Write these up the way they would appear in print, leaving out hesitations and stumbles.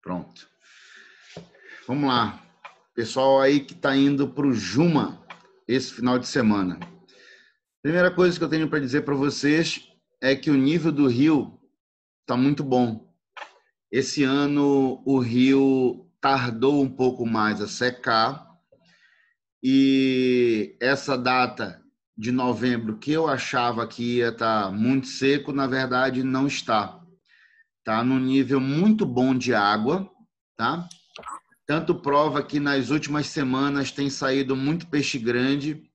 Pronto. Vamos lá. Pessoal aí que está indo para o Juma esse final de semana. Primeira coisa que eu tenho para dizer para vocês é que o nível do rio está muito bom. Esse ano o rio tardou um pouco mais a secar e essa data de novembro que eu achava que ia estar muito seco, na verdade não está. Está num nível muito bom de água, tá? Tanto prova que nas últimas semanas tem saído muito peixe grande.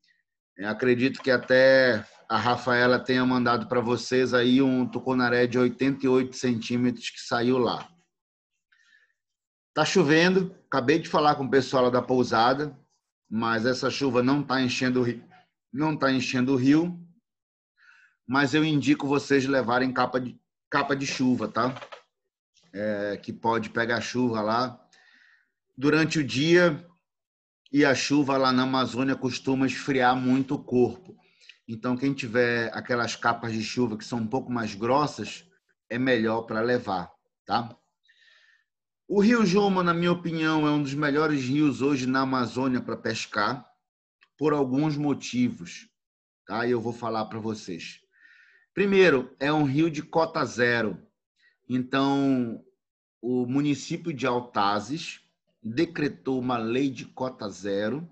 Eu acredito que até a Rafaela tenha mandado para vocês aí um tucunaré de 88 centímetros que saiu lá. Tá chovendo, acabei de falar com o pessoal lá da pousada, mas essa chuva não está enchendo o rio, mas eu indico vocês levarem capa de chuva, tá? Que pode pegar chuva lá durante o dia e a chuva lá na Amazônia costuma esfriar muito o corpo. Então, quem tiver aquelas capas de chuva que são um pouco mais grossas, é melhor para levar, tá? O Rio Juma, na minha opinião, é um dos melhores rios hoje na Amazônia para pescar, por alguns motivos, tá? E eu vou falar para vocês. Primeiro, é um rio de cota zero. Então, o município de Altazes decretou uma lei de cota zero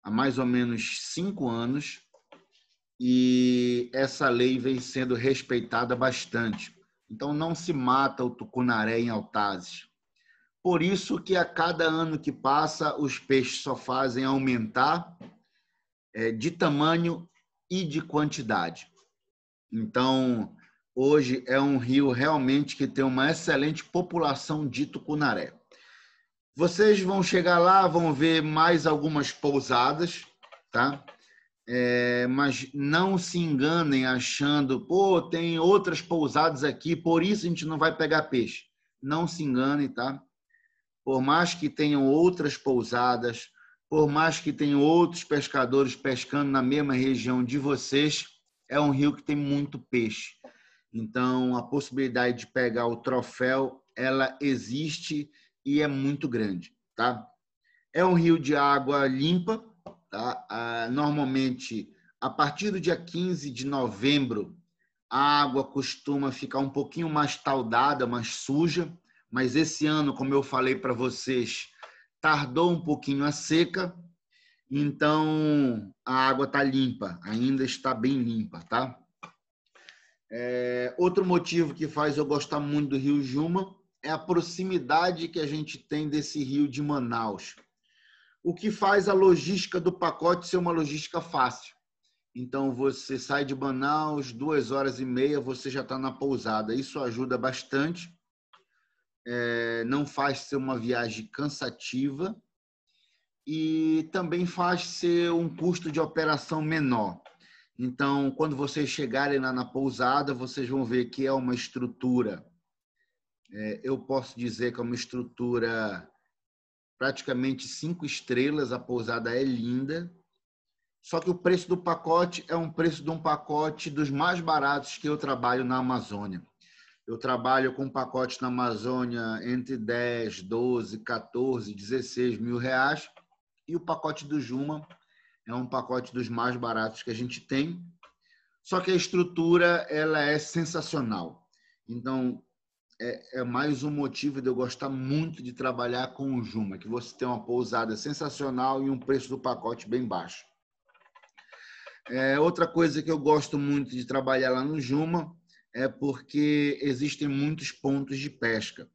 há mais ou menos 5 anos e essa lei vem sendo respeitada bastante. Então, não se mata o tucunaré em Altazes. Por isso que a cada ano que passa, os peixes só fazem aumentar de tamanho e de quantidade. Então, hoje é um rio realmente que tem uma excelente população de tucunaré. Vocês vão chegar lá, vão ver mais algumas pousadas, tá? Mas não se enganem achando, pô, tem outras pousadas aqui, por isso a gente não vai pegar peixe. Não se enganem, tá? Por mais que tenham outras pousadas, por mais que tenham outros pescadores pescando na mesma região de vocês, é um rio que tem muito peixe. Então, a possibilidade de pegar o troféu, ela existe e é muito grande, tá? É um rio de água limpa, tá? Normalmente, a partir do dia 15 de novembro, a água costuma ficar um pouquinho mais taldada, mais suja, mas esse ano, como eu falei para vocês, tardou um pouquinho a seca, então a água está limpa, ainda está bem limpa, tá? Outro motivo que faz eu gostar muito do Rio Juma é a proximidade que a gente tem desse rio de Manaus, o que faz a logística do pacote ser uma logística fácil. Então, você sai de Manaus, 2h30, você já está na pousada. Isso ajuda bastante. Não faz ser uma viagem cansativa e também faz ser um custo de operação menor. Então, quando vocês chegarem lá na pousada, vocês vão ver que é uma estrutura, eu posso dizer que é uma estrutura praticamente 5 estrelas, a pousada é linda, só que o preço do pacote é um preço de um pacote dos mais baratos que eu trabalho na Amazônia. Eu trabalho com pacotes na Amazônia entre 10, 12, 14, 16 mil reais e o pacote do Juma é um pacote dos mais baratos que a gente tem, só que a estrutura ela é sensacional. Então, é mais um motivo de eu gostar muito de trabalhar com o Juma, que você tem uma pousada sensacional e um preço do pacote bem baixo. Outra coisa que eu gosto muito de trabalhar lá no Juma é porque existem muitos pontos de pesca.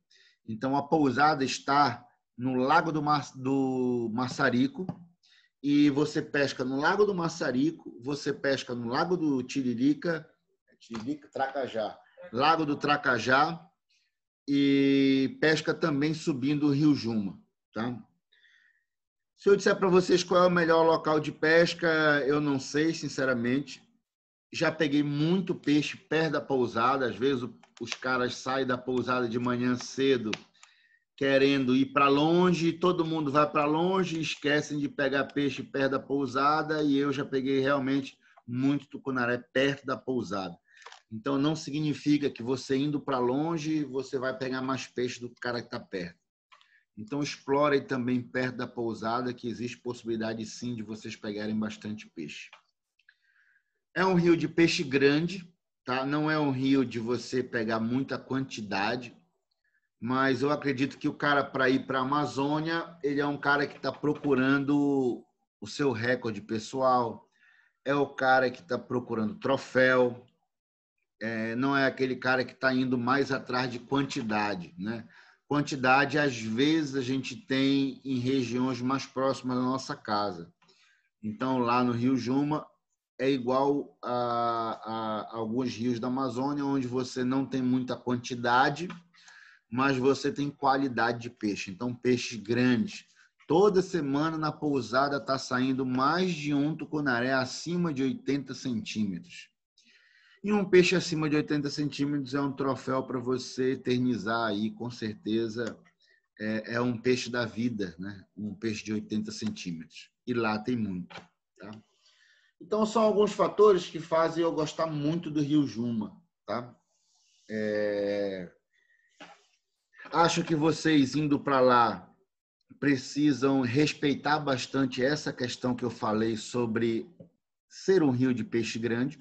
Então, a pousada está no Lago do Maçarico e você pesca no Lago do Maçarico, você pesca no Lago do Tiririca, Tracajá, Lago do Tracajá e pesca também subindo o Rio Juma, tá? Se eu disser para vocês qual é o melhor local de pesca, eu não sei, sinceramente. Já peguei muito peixe perto da pousada. Às vezes os caras saem da pousada de manhã cedo querendo ir para longe, todo mundo vai para longe, esquecem de pegar peixe perto da pousada e eu já peguei realmente muito tucunaré perto da pousada. Então, não significa que você indo para longe, você vai pegar mais peixe do cara que está perto. Então, explore também perto da pousada, que existe possibilidade, sim, de vocês pegarem bastante peixe. É um rio de peixe grande, tá? Não é um rio de você pegar muita quantidade, mas eu acredito que o cara, para ir para a Amazônia, ele é um cara que está procurando o seu recorde pessoal, é o cara que está procurando troféu, não é aquele cara que está indo mais atrás de quantidade, né? Quantidade, às vezes, a gente tem em regiões mais próximas da nossa casa. Então, lá no Rio Juma, é igual a alguns rios da Amazônia, onde você não tem muita quantidade, mas você tem qualidade de peixe. Então, peixes grandes. Toda semana na pousada está saindo mais de um tucunaré acima de 80 centímetros. E um peixe acima de 80 centímetros é um troféu para você eternizar aí, com certeza. É um peixe da vida, né? Um peixe de 80 centímetros. E lá tem muito. Tá? Então, são alguns fatores que fazem eu gostar muito do Rio Juma. Tá? Acho que vocês indo para lá precisam respeitar bastante essa questão que eu falei sobre ser um rio de peixe grande.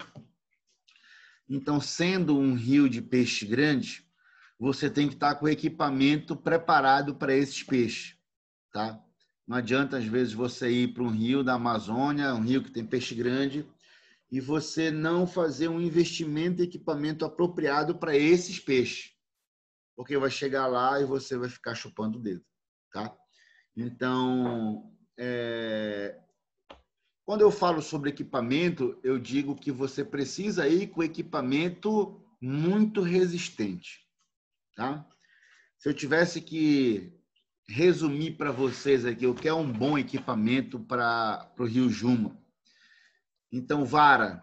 Então, sendo um rio de peixe grande, você tem que estar com o equipamento preparado para esses peixes, tá? Não adianta, às vezes, você ir para um rio da Amazônia, um rio que tem peixe grande, e você não fazer um investimento e equipamento apropriado para esses peixes, porque vai chegar lá e você vai ficar chupando o dedo, tá? Então, quando eu falo sobre equipamento, eu digo que você precisa ir com equipamento muito resistente, tá? Se eu tivesse que resumir para vocês aqui o que é um bom equipamento para o Rio Juma. Então, vara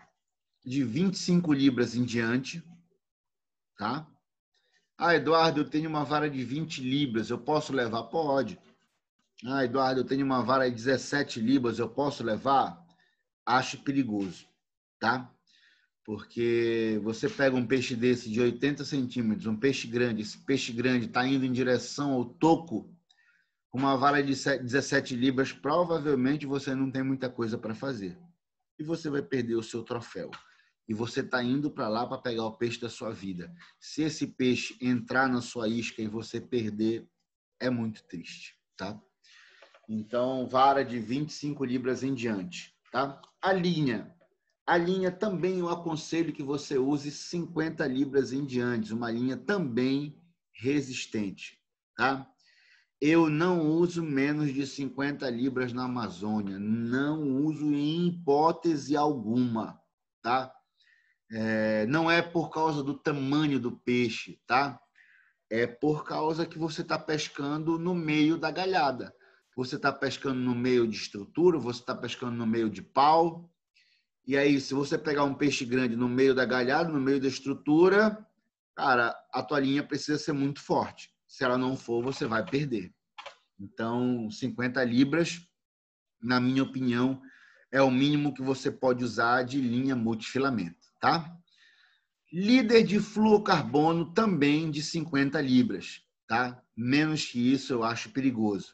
de 25 libras em diante, tá? Ah, Eduardo, eu tenho uma vara de 20 libras, eu posso levar? Pode. Ah, Eduardo, eu tenho uma vara de 17 libras, eu posso levar? Acho perigoso, tá? Porque você pega um peixe desse de 80 centímetros, um peixe grande, esse peixe grande está indo em direção ao toco, com uma vara de 17 libras, provavelmente você não tem muita coisa para fazer. E você vai perder o seu troféu. E você está indo para lá para pegar o peixe da sua vida. Se esse peixe entrar na sua isca e você perder, é muito triste, tá? Então, vara de 25 libras em diante, tá? A linha também eu aconselho que você use 50 libras em diante, uma linha também resistente, tá? Eu não uso menos de 50 libras na Amazônia, não uso em hipótese alguma, tá? Não é por causa do tamanho do peixe, tá? É por causa que você está pescando no meio da galhada. Você está pescando no meio de estrutura, você está pescando no meio de pau. E aí, se você pegar um peixe grande no meio da galhada, no meio da estrutura, cara, a tua linha precisa ser muito forte. Se ela não for, você vai perder. Então, 50 libras, na minha opinião, é o mínimo que você pode usar de linha multifilamento, tá? Líder de fluorocarbono também de 50 libras, tá? Menos que isso eu acho perigoso.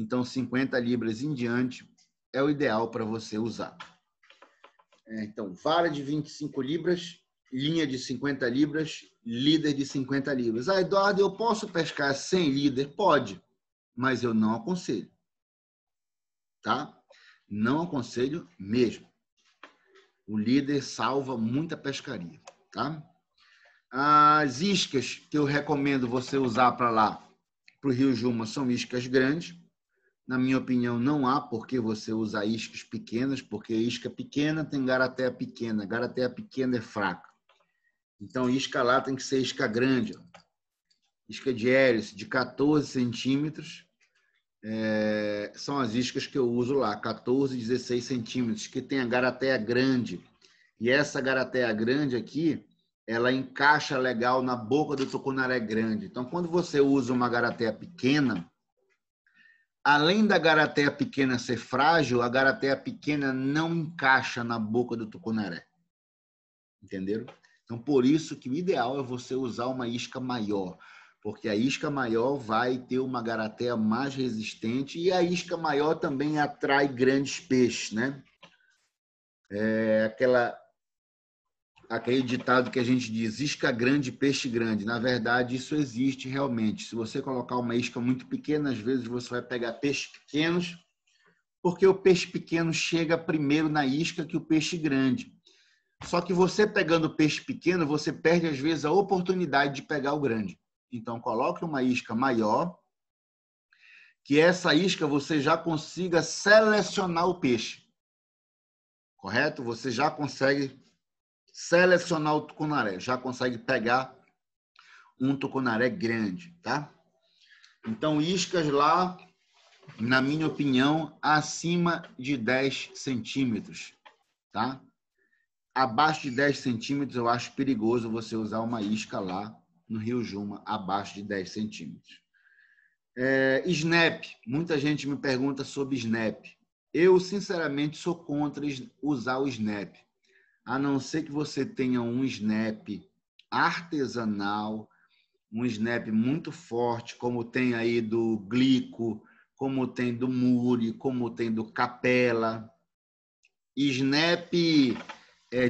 Então, 50 libras em diante é o ideal para você usar. Então, vara de 25 libras, linha de 50 libras, líder de 50 libras. Ah, Eduardo, eu posso pescar sem líder? Pode, mas eu não aconselho, tá? Não aconselho mesmo. O líder salva muita pescaria, tá? As iscas que eu recomendo você usar para lá, para o Rio Juma, são iscas grandes. Na minha opinião, não há por que você usar iscas pequenas, porque isca pequena tem garateia pequena. Garateia pequena é fraca. Então, isca lá tem que ser isca grande. Isca de hélice de 14 centímetros. São as iscas que eu uso lá, 14, 16 centímetros, que tem a garateia grande. E essa garateia grande aqui, ela encaixa legal na boca do tucunaré grande. Então, quando você usa uma garateia pequena, além da garateia pequena ser frágil, a garateia pequena não encaixa na boca do tucunaré. Entenderam? Então, por isso que o ideal é você usar uma isca maior. porque a isca maior vai ter uma garateia mais resistente e a isca maior também atrai grandes peixes, né? Aquele ditado que a gente diz, isca grande, peixe grande. Na verdade, isso existe realmente. Se você colocar uma isca muito pequena, às vezes você vai pegar peixes pequenos, porque o peixe pequeno chega primeiro na isca que o peixe grande. Só que você pegando o peixe pequeno, você perde às vezes a oportunidade de pegar o grande. Então, coloque uma isca maior, que essa isca você já consiga selecionar o peixe. Correto? Você já consegue selecionar o tucunaré, já consegue pegar um tucunaré grande, tá? Então, iscas lá, na minha opinião, acima de 10 centímetros, tá? Abaixo de 10 centímetros, eu acho perigoso você usar uma isca lá no Rio Juma, abaixo de 10 centímetros. Snap, muita gente me pergunta sobre snap. Eu, sinceramente, sou contra usar o snap, a não ser que você tenha um snap artesanal, um snap muito forte, como tem aí do Glico, como tem do Muri, como tem do Capella. Snap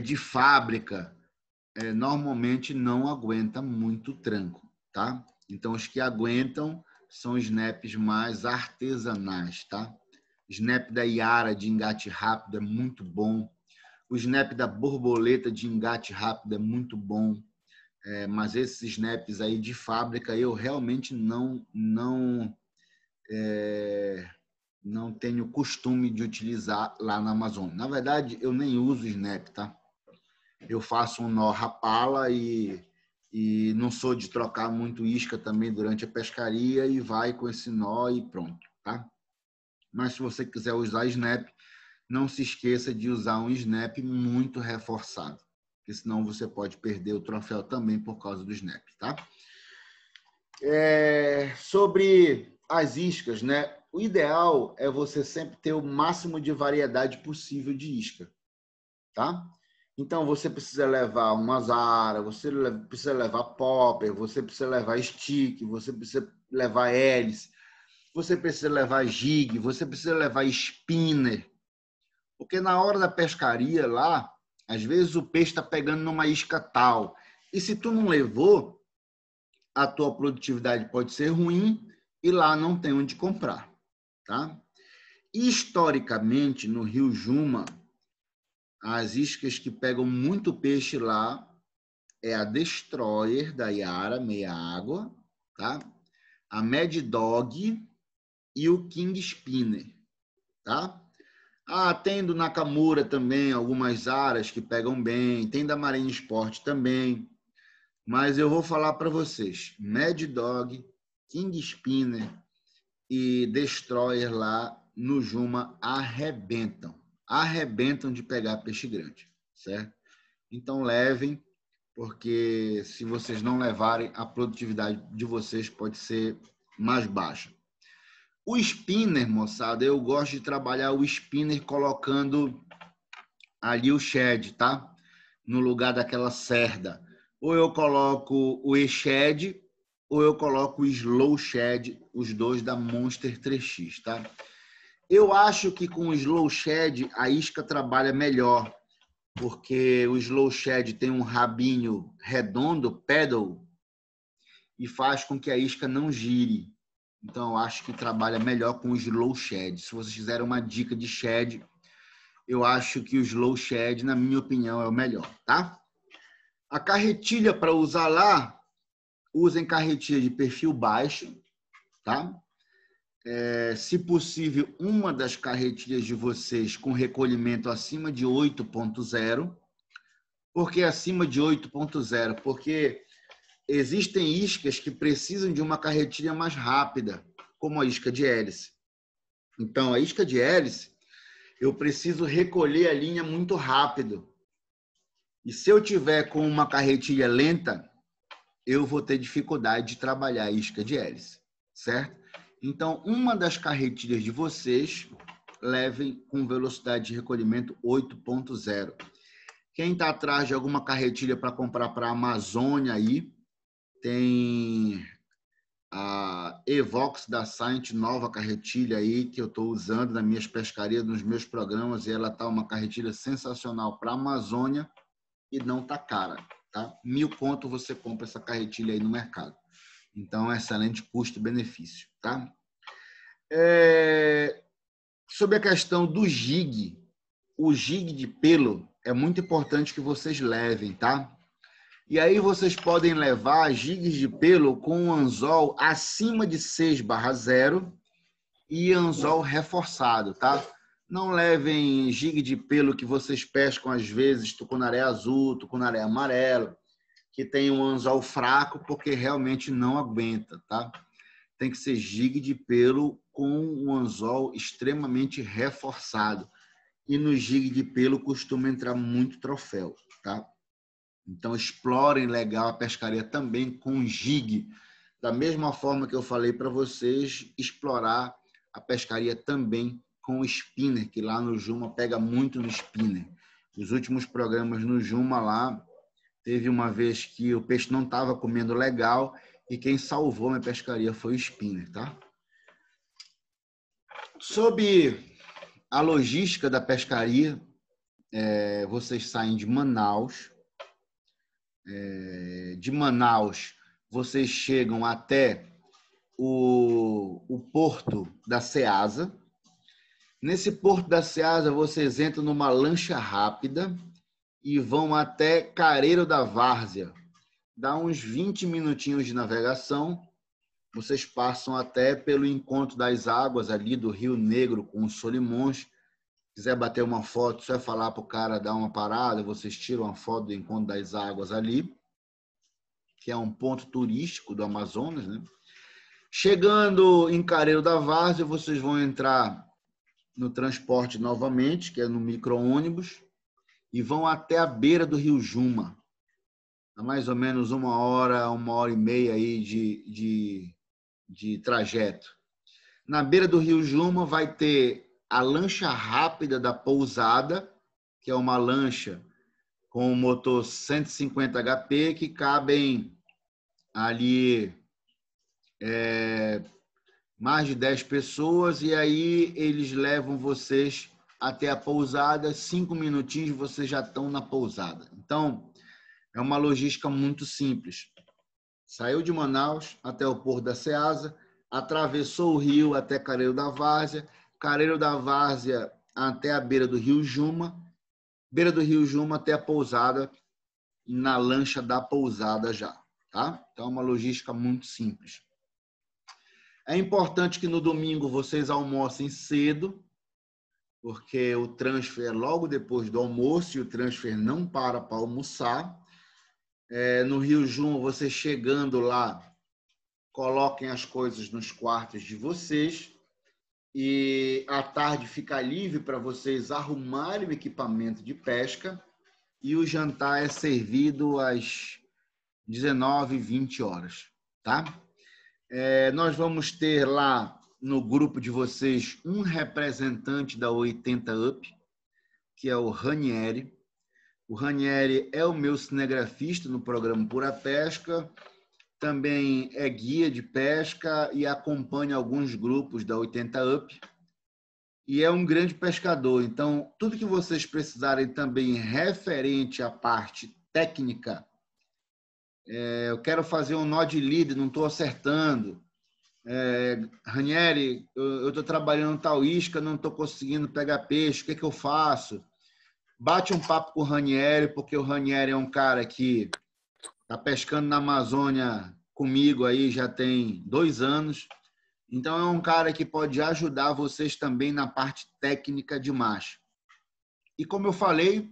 de fábrica normalmente não aguenta muito tranco, tá? Então, os que aguentam são snaps mais artesanais, tá? Snap da Yara de engate rápido é muito bom. O snap da borboleta de engate rápido é muito bom. Mas esses snaps aí de fábrica eu realmente não tenho costume de utilizar lá na Amazônia. Na verdade, eu nem uso snap, tá? Eu faço um nó rapala e não sou de trocar muito isca também durante a pescaria e vai com esse nó e pronto, tá? Mas se você quiser usar snap, não se esqueça de usar um snap muito reforçado, porque senão você pode perder o troféu também por causa do snap, tá? Sobre as iscas, né? O ideal é você sempre ter o máximo de variedade possível de isca, tá? Então, você precisa levar uma Zara, você precisa levar popper, você precisa levar stick, você precisa levar hélice, você precisa levar jig, você precisa levar spinner, porque na hora da pescaria lá, às vezes o peixe está pegando numa isca tal, e se tu não levou, a tua produtividade pode ser ruim e lá não tem onde comprar, tá? Historicamente, no Rio Juma, as iscas que pegam muito peixe lá é a Destroyer da Yara, meia água, tá? A Mad Dog e o King Spinner, tá? Tem do Nakamura também, algumas aras que pegam bem, tem da Marine Sport também, mas eu vou falar para vocês, Mad Dog, King Spinner e Destroyer lá no Juma arrebentam de pegar peixe grande, certo? Então levem, porque se vocês não levarem, a produtividade de vocês pode ser mais baixa. O spinner, moçada, eu gosto de trabalhar o spinner colocando ali o shed, tá? No lugar daquela cerda. Ou eu coloco o e-shed, ou eu coloco o slow shed, os dois da Monster 3X, tá? Eu acho que com o slow shed a isca trabalha melhor, porque o slow shed tem um rabinho redondo, pedal, e faz com que a isca não gire. Então, eu acho que trabalha melhor com o slow shed. Se vocês quiserem uma dica de shed, eu acho que o slow shed, na minha opinião, é o melhor, tá? A carretilha para usar lá, usem carretilha de perfil baixo, tá? Se possível, uma das carretilhas de vocês com recolhimento acima de 8.0. Por que acima de 8.0? Porque existem iscas que precisam de uma carretilha mais rápida, como a isca de hélice. Então, a isca de hélice, eu preciso recolher a linha muito rápido. E se eu tiver com uma carretilha lenta, eu vou ter dificuldade de trabalhar a isca de hélice, certo? Então, uma das carretilhas de vocês, levem com velocidade de recolhimento 8.0. Quem está atrás de alguma carretilha para comprar para a Amazônia aí, tem Evox da Saint, nova carretilha aí que eu estou usando nas minhas pescarias, nos meus programas, e ela tá uma carretilha sensacional para a Amazônia e não tá cara, tá? 1.000 conto você compra essa carretilha aí no mercado. Então, excelente custo-benefício, tá? Sobre a questão do jig, o jig de pelo é muito importante que vocês levem, tá? E aí vocês podem levar jigs de pelo com um anzol acima de 6/0 e anzol reforçado, tá? Não levem jig de pelo que vocês pescam às vezes tucunaré azul, tucunaré amarelo, que tem um anzol fraco, porque realmente não aguenta, tá? Tem que ser jig de pelo com um anzol extremamente reforçado. E no jig de pelo costuma entrar muito troféu, tá? Então, explorem legal a pescaria também com jig. Da mesma forma que eu falei para vocês, explorar a pescaria também com spinner, que lá no Juma pega muito no spinner. Os últimos programas no Juma lá, teve uma vez que o peixe não estava comendo legal e quem salvou minha pescaria foi o spinner, tá? Sobre a logística da pescaria, vocês saem de Manaus. De Manaus, vocês chegam até o porto da Ceasa. Nesse porto da Ceasa, vocês entram numa lancha rápida e vão até Careiro da Várzea. Dá uns 20 minutinhos de navegação. Vocês passam até pelo encontro das águas ali do Rio Negro com os Solimões. Se quiser bater uma foto, só é falar para o cara dar uma parada, vocês tiram uma foto do encontro das águas ali, que é um ponto turístico do Amazonas, né? Chegando em Careiro da Várzea, vocês vão entrar no transporte novamente, que é no micro-ônibus, e vão até a beira do Rio Juma. Há mais ou menos 1h, 1h30 aí de trajeto. Na beira do Rio Juma vai ter a lancha rápida da Pousada, que é uma lancha com motor 150 HP, que cabem ali mais de 10 pessoas, e aí eles levam vocês até a pousada, 5 minutinhos vocês já estão na pousada. Então, é uma logística muito simples. Saiu de Manaus até o Porto da Ceasa, atravessou o rio até Careiro da Várzea até a beira do Rio Juma, beira do Rio Juma até a pousada, na lancha da pousada já, tá? Então, é uma logística muito simples. É importante que no domingo vocês almocem cedo, porque o transfer é logo depois do almoço e o transfer não para almoçar. No Rio Juma, vocês chegando lá, coloquem as coisas nos quartos de vocês e à tarde fica livre para vocês arrumarem o equipamento de pesca e o jantar é servido às 19h, 20h, tá? Nós vamos ter lá no grupo de vocês um representante da 80 Up, que é o Ranieri. O Ranieri é o meu cinegrafista no programa Pura Pesca, também é guia de pesca e acompanha alguns grupos da 80 Up. E é um grande pescador. Então, tudo que vocês precisarem também referente à parte técnica, eu quero fazer um nó de lead, não estou acertando. Ranieri, eu estou trabalhando tal isca, não estou conseguindo pegar peixe, o que eu faço? Bate um papo com o Ranieri, porque o Ranieri é um cara que está pescando na Amazônia comigo aí já tem 2 anos. Então, é um cara que pode ajudar vocês também na parte técnica de macho. E como eu falei,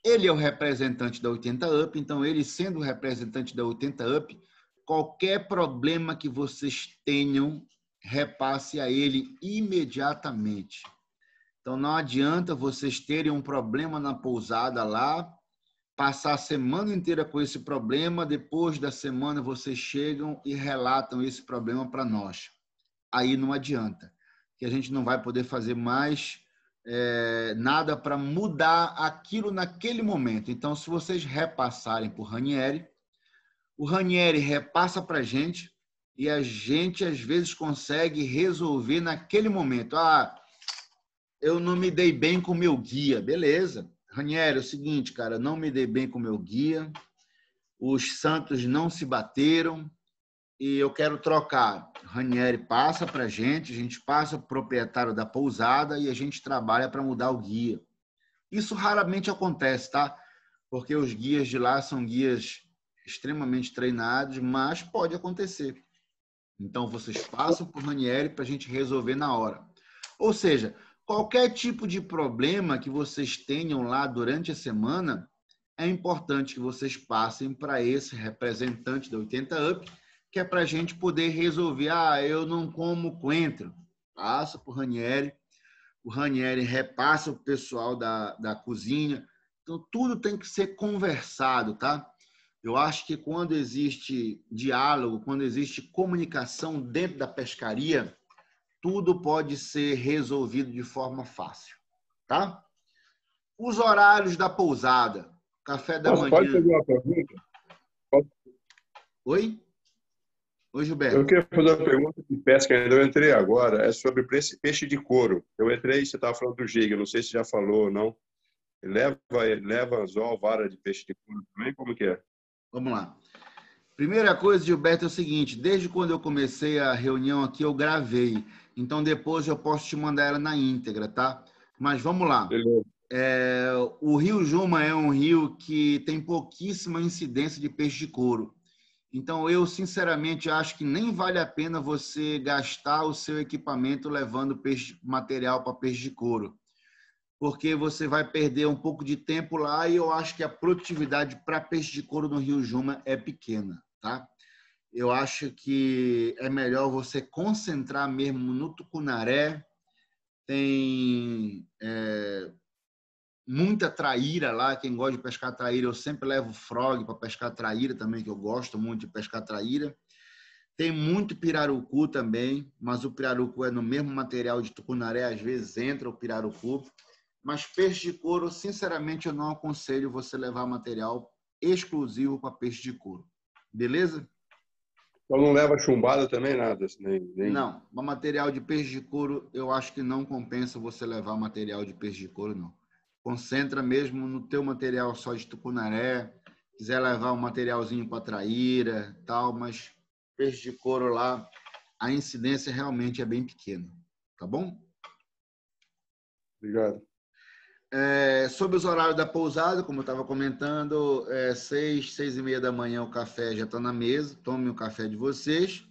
ele é o representante da 80 Up, então ele sendo o representante da 80 Up, qualquer problema que vocês tenham, repasse a ele imediatamente. Então, não adianta vocês terem um problema na pousada lá, passar a semana inteira com esse problema, depois da semana vocês chegam e relatam esse problema para nós. Aí não adianta, que a gente não vai poder fazer mais nada para mudar aquilo naquele momento. Então, se vocês repassarem para o Ranieri repassa para a gente e a gente, às vezes, consegue resolver naquele momento. Eu não me dei bem com o meu guia. Beleza. Ranieri, é o seguinte, cara, não me dei bem com o meu guia, os santos não se bateram e eu quero trocar. Ranieri passa para a gente passa para o proprietário da pousada e a gente trabalha para mudar o guia. Isso raramente acontece, tá? Porque os guias de lá são guias extremamente treinados, mas pode acontecer. Então, vocês passam por Ranieri para a gente resolver na hora. Ou seja, qualquer tipo de problema que vocês tenham lá durante a semana, é importante que vocês passem para esse representante da 80 Up, que é para a gente poder resolver. Eu não como coentro. Passa por Ranieri, o Ranieri repassa o pessoal da cozinha. Então, tudo tem que ser conversado, tá? Eu acho que quando existe diálogo, quando existe comunicação dentro da pescaria, tudo pode ser resolvido de forma fácil, tá? Os horários da pousada, café da Pode manhã. fazer uma pergunta? Oi? Oi, Eu Gilberto. queria fazer uma pergunta de pesca ainda. Eu entrei agora, é sobre peixe de couro. Eu entrei, você estava falando do giga, não sei se já falou ou não. Leva anzol, vara de peixe de couro também? Como que é? Vamos lá. Primeira coisa, Gilberto, é o seguinte: desde quando eu comecei a reunião aqui, eu gravei. Então, depois eu posso te mandar ela na íntegra, tá? Mas vamos lá. Beleza. O Rio Juma é um rio que tem pouquíssima incidência de peixe de couro. Então, eu sinceramente acho que nem vale a pena você gastar o seu equipamento levando material para peixe de couro, porque você vai perder um pouco de tempo lá e eu acho que a produtividade para peixe de couro no Rio Juma é pequena, tá? Eu acho que é melhor você concentrar mesmo no tucunaré. Tem muita traíra lá. Quem gosta de pescar traíra, eu sempre levo frog para pescar traíra também, que eu gosto muito de pescar traíra. Tem muito pirarucu também, mas o pirarucu é no mesmo material de tucunaré, às vezes entra o pirarucu. Mas peixe de couro, sinceramente, eu não aconselho você levar material exclusivo para peixe de couro. Beleza? Então não leva chumbada também, nada? Não, para material de peixe de couro, eu acho que não compensa você levar material de peixe de couro, não. Concentra mesmo no teu material só de tucunaré, quiser levar um materialzinho para traíra, tal, mas peixe de couro lá, a incidência realmente é bem pequena, tá bom? Obrigado. Sobre os horários da pousada, como eu estava comentando, 6h30 da manhã o café já está na mesa, tome o café de vocês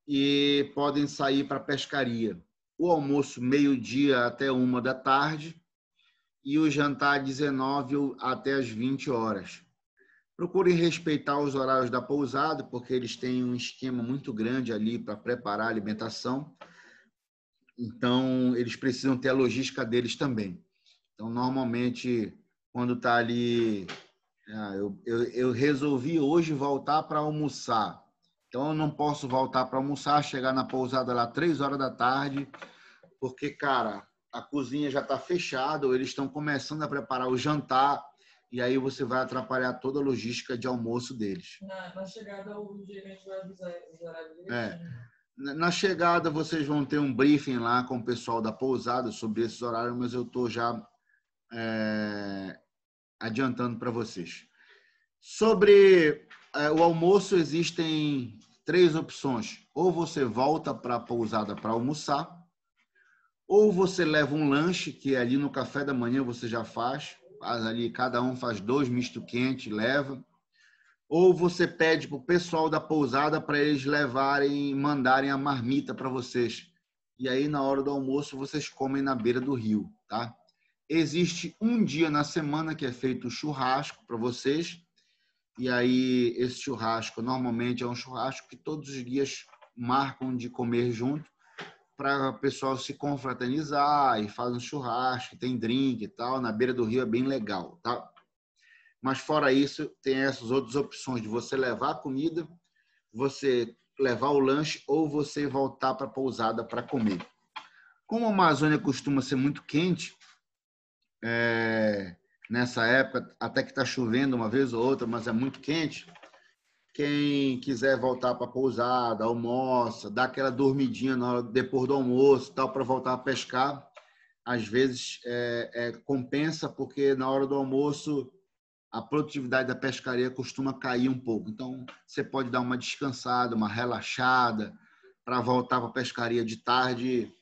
e podem sair para a pescaria. O almoço meio-dia até 1 da tarde e o jantar 19 até as 20 horas. Procurem respeitar os horários da pousada, porque eles têm um esquema muito grande ali para preparar a alimentação. Então, eles precisam ter a logística deles também. Então, normalmente, quando está ali... eu resolvi hoje voltar para almoçar. Então, eu não posso voltar para almoçar, chegar na pousada lá 3 horas da tarde, porque, cara, a cozinha já está fechada, ou eles estão começando a preparar o jantar, e aí você vai atrapalhar toda a logística de almoço deles. Na chegada, o gerente vai avisar os horários É. direitinho. Na chegada, vocês vão ter um briefing lá com o pessoal da pousada sobre esses horários, mas eu estou já adiantando para vocês. Sobre o almoço, existem 3 opções. Ou você volta para a pousada para almoçar, ou você leva um lanche, que ali no café da manhã você já faz ali cada um faz 2 misto quente, leva. Ou você pede para o pessoal da pousada para eles mandarem a marmita para vocês. E aí, na hora do almoço, vocês comem na beira do rio, tá? Existe um dia na semana que é feito churrasco para vocês. E aí, esse churrasco, normalmente, é um churrasco que todos os guias marcam de comer junto, para o pessoal se confraternizar e faz um churrasco, tem drink e tal. Na beira do rio é bem legal, tá? Mas fora isso, tem essas outras opções de você levar a comida, você levar o lanche ou você voltar para a pousada para comer. Como a Amazônia costuma ser muito quente, nessa época, até que está chovendo uma vez ou outra, mas é muito quente, Quem quiser voltar para a pousada, almoça, dá aquela dormidinha depois do almoço, tal, para voltar a pescar, às vezes compensa, porque na hora do almoço a produtividade da pescaria costuma cair um pouco. Então, você pode dar uma descansada, uma relaxada, para voltar para a pescaria de tarde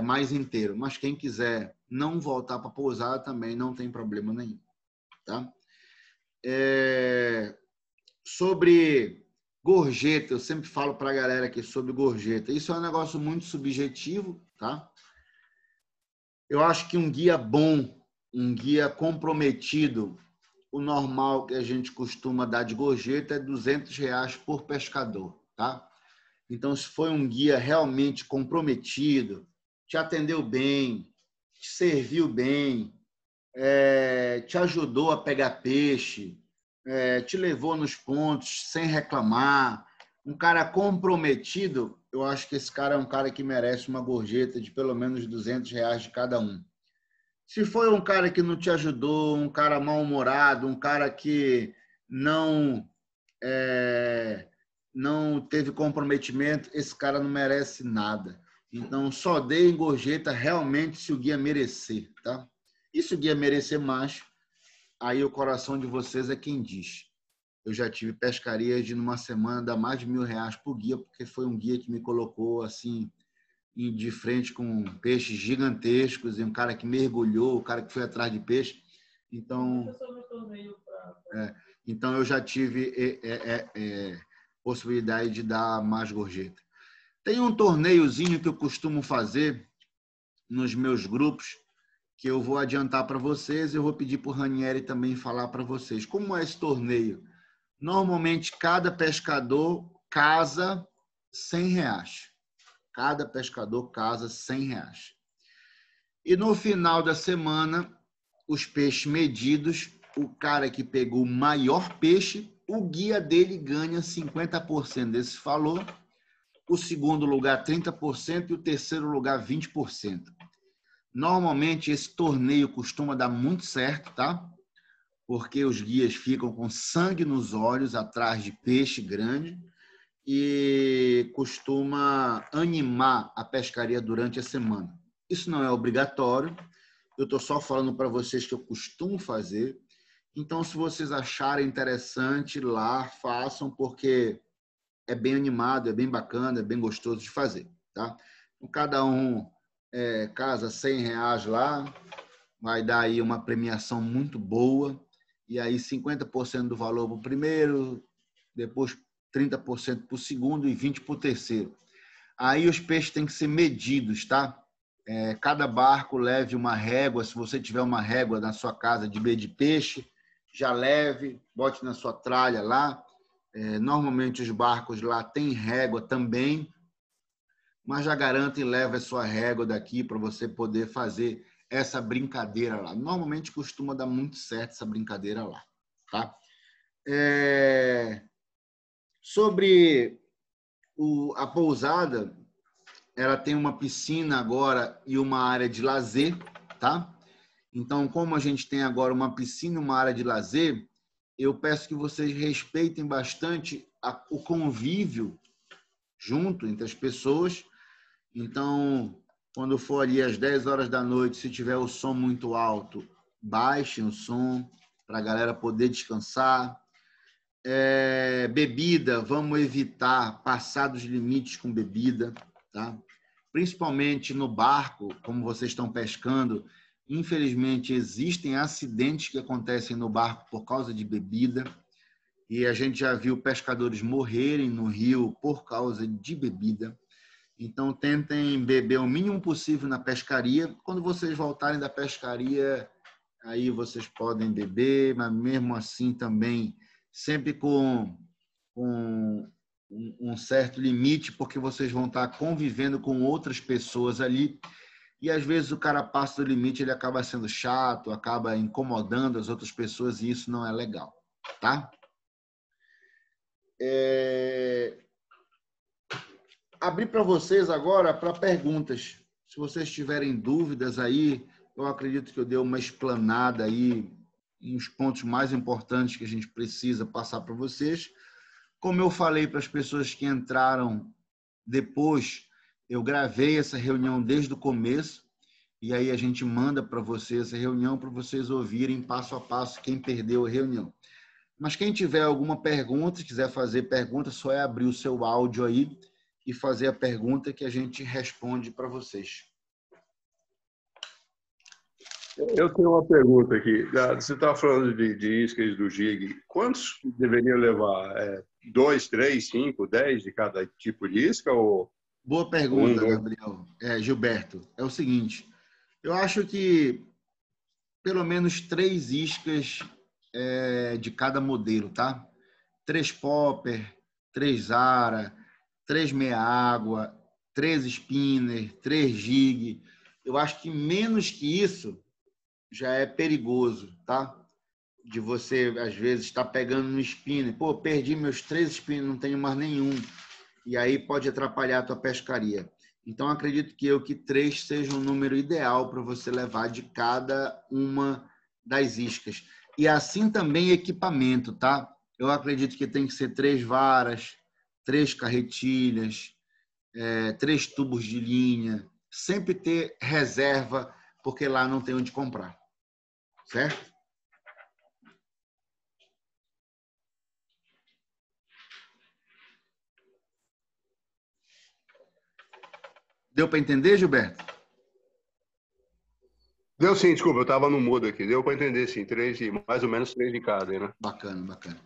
mais inteiro. Mas quem quiser não voltar para a pousada também não tem problema nenhum. Tá? Sobre gorjeta, eu sempre falo para a galera aqui sobre gorjeta. Isso é um negócio muito subjetivo, tá? Eu acho que um guia bom, um guia comprometido, o normal que a gente costuma dar de gorjeta é R$200 por pescador, tá? Então, se foi um guia realmente comprometido, te atendeu bem, te serviu bem, te ajudou a pegar peixe, te levou nos pontos sem reclamar, um cara comprometido, eu acho que esse cara é um cara que merece uma gorjeta de pelo menos R$200 de cada um. Se foi um cara que não te ajudou, um cara mal-humorado, um cara que não teve comprometimento, esse cara não merece nada. Então, só deem gorjeta realmente se o guia merecer, tá? E se o guia merecer mais, aí o coração de vocês é quem diz. Eu já tive pescarias de numa semana dar mais de R$1.000 por guia, porque foi um guia que me colocou assim de frente com peixes gigantescos e um cara que mergulhou, o cara que foi atrás de peixe. Então, eu já tive possibilidade de dar mais gorjeta. Tem um torneiozinho que eu costumo fazer nos meus grupos, que eu vou adiantar para vocês, eu vou pedir para o Ranieri também falar para vocês. Como é esse torneio? Normalmente, cada pescador casa R$100. Cada pescador casa R$100. E no final da semana, os peixes medidos, o cara que pegou o maior peixe, o guia dele ganha 50% desse valor, o segundo lugar 30% e o terceiro lugar 20%. Normalmente, esse torneio costuma dar muito certo, tá? Porque os guias ficam com sangue nos olhos atrás de peixe grande e costuma animar a pescaria durante a semana. Isso não é obrigatório, eu estou só falando para vocês que eu costumo fazer. Então, se vocês acharem interessante lá, façam, porque é bem animado, é bem bacana, é bem gostoso de fazer, tá? Então, cada um casa R$100 lá, vai dar aí uma premiação muito boa, e aí 50% do valor para o primeiro, depois 30% para o segundo e 20% para o terceiro. Aí os peixes têm que ser medidos, tá? Cada barco leve uma régua. Se você tiver uma régua na sua casa de medir peixe, já leve, bote na sua tralha lá. Normalmente os barcos lá têm régua também, mas já garante e leve a sua régua daqui para você poder fazer essa brincadeira lá. Normalmente costuma dar muito certo essa brincadeira lá, tá? Sobre a pousada, ela tem uma piscina agora e uma área de lazer, tá? Então, como a gente tem agora uma piscina e uma área de lazer, eu peço que vocês respeitem bastante o convívio junto entre as pessoas. Então, quando for ali às 10 horas da noite, se tiver o som muito alto, baixem o som para a galera poder descansar. Bebida, vamos evitar passar dos limites com bebida, tá? Principalmente no barco, como vocês estão pescando, infelizmente existem acidentes que acontecem no barco por causa de bebida, e a gente já viu pescadores morrerem no rio por causa de bebida. Então tentem beber o mínimo possível na pescaria. Quando vocês voltarem da pescaria, aí vocês podem beber, mas mesmo assim também sempre com um certo limite, porque vocês vão estar convivendo com outras pessoas ali, e às vezes o cara passa do limite, ele acaba sendo chato, acaba incomodando as outras pessoas, e isso não é legal, tá? Abrir para vocês agora para perguntas. Se vocês tiverem dúvidas aí, eu acredito que eu dei uma explanada aí em os pontos mais importantes que a gente precisa passar para vocês. Como eu falei para as pessoas que entraram depois, eu gravei essa reunião desde o começo e aí a gente manda para vocês essa reunião para vocês ouvirem passo a passo quem perdeu a reunião. Mas quem tiver alguma pergunta, quiser fazer pergunta, só é abrir o seu áudio aí e fazer a pergunta que a gente responde para vocês. Eu tenho uma pergunta aqui. Você estava falando de iscas do jig. Quantos deveriam levar? 2, 3, 5, 10 de cada tipo de isca? Ou Boa pergunta, Gabriel. Gilberto, é o seguinte, eu acho que pelo menos 3 iscas de cada modelo, tá? 3 popper, 3 ara, 3 meia água, 3 spinner, 3 jig. Eu acho que menos que isso já é perigoso, tá? De você, às vezes, estar pegando no spinner. Pô, perdi meus 3 spinners, não tenho mais nenhum. E aí pode atrapalhar a tua pescaria. Então, acredito que 3 seja um número ideal para você levar de cada uma das iscas. E assim também equipamento, tá? Eu acredito que tem que ser 3 varas, 3 carretilhas, 3 tubos de linha. Sempre ter reserva, porque lá não tem onde comprar. Certo? Deu para entender, Gilberto? Deu sim, desculpa, eu estava no mudo aqui. Deu para entender, sim. Mais ou menos 3 de cada, né? Bacana, bacana.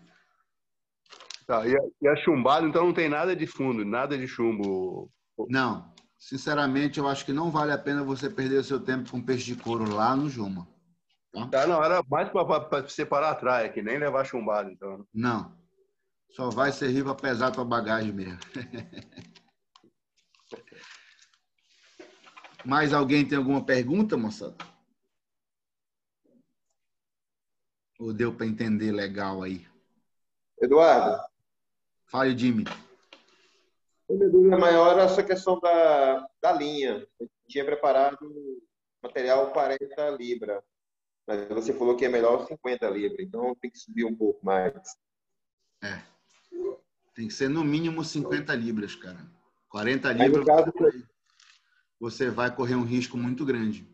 Tá, e a chumbada, então não tem nada de fundo, nada de chumbo? Não. Sinceramente, eu acho que não vale a pena você perder o seu tempo com peixe de couro lá no Juma. Tá, não, era mais para separar a traia, que nem levar chumbada, então. Não. Só vai servir para pesar a tua bagagem mesmo. Mais alguém tem alguma pergunta, moçada? Ou deu para entender legal aí? Eduardo, Fale, Jimmy. a minha dúvida maior é essa questão da linha. Eu tinha preparado material 40 libras, mas você falou que é melhor 50 libras, então tem que subir um pouco mais. Tem que ser no mínimo 50 libras, cara. 40 Aí, libras, no caso, você vai correr um risco muito grande.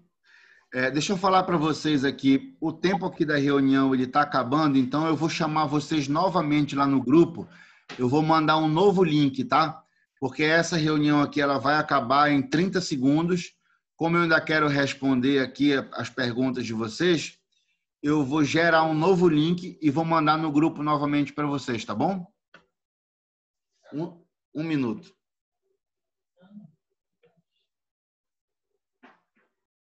Deixa eu falar para vocês aqui, o tempo aqui da reunião ele está acabando, então eu vou chamar vocês novamente lá no grupo, eu vou mandar um novo link, tá? Porque essa reunião aqui ela vai acabar em 30 segundos, como eu ainda quero responder aqui as perguntas de vocês, eu vou gerar um novo link e vou mandar no grupo novamente para vocês, tá bom? Um minuto.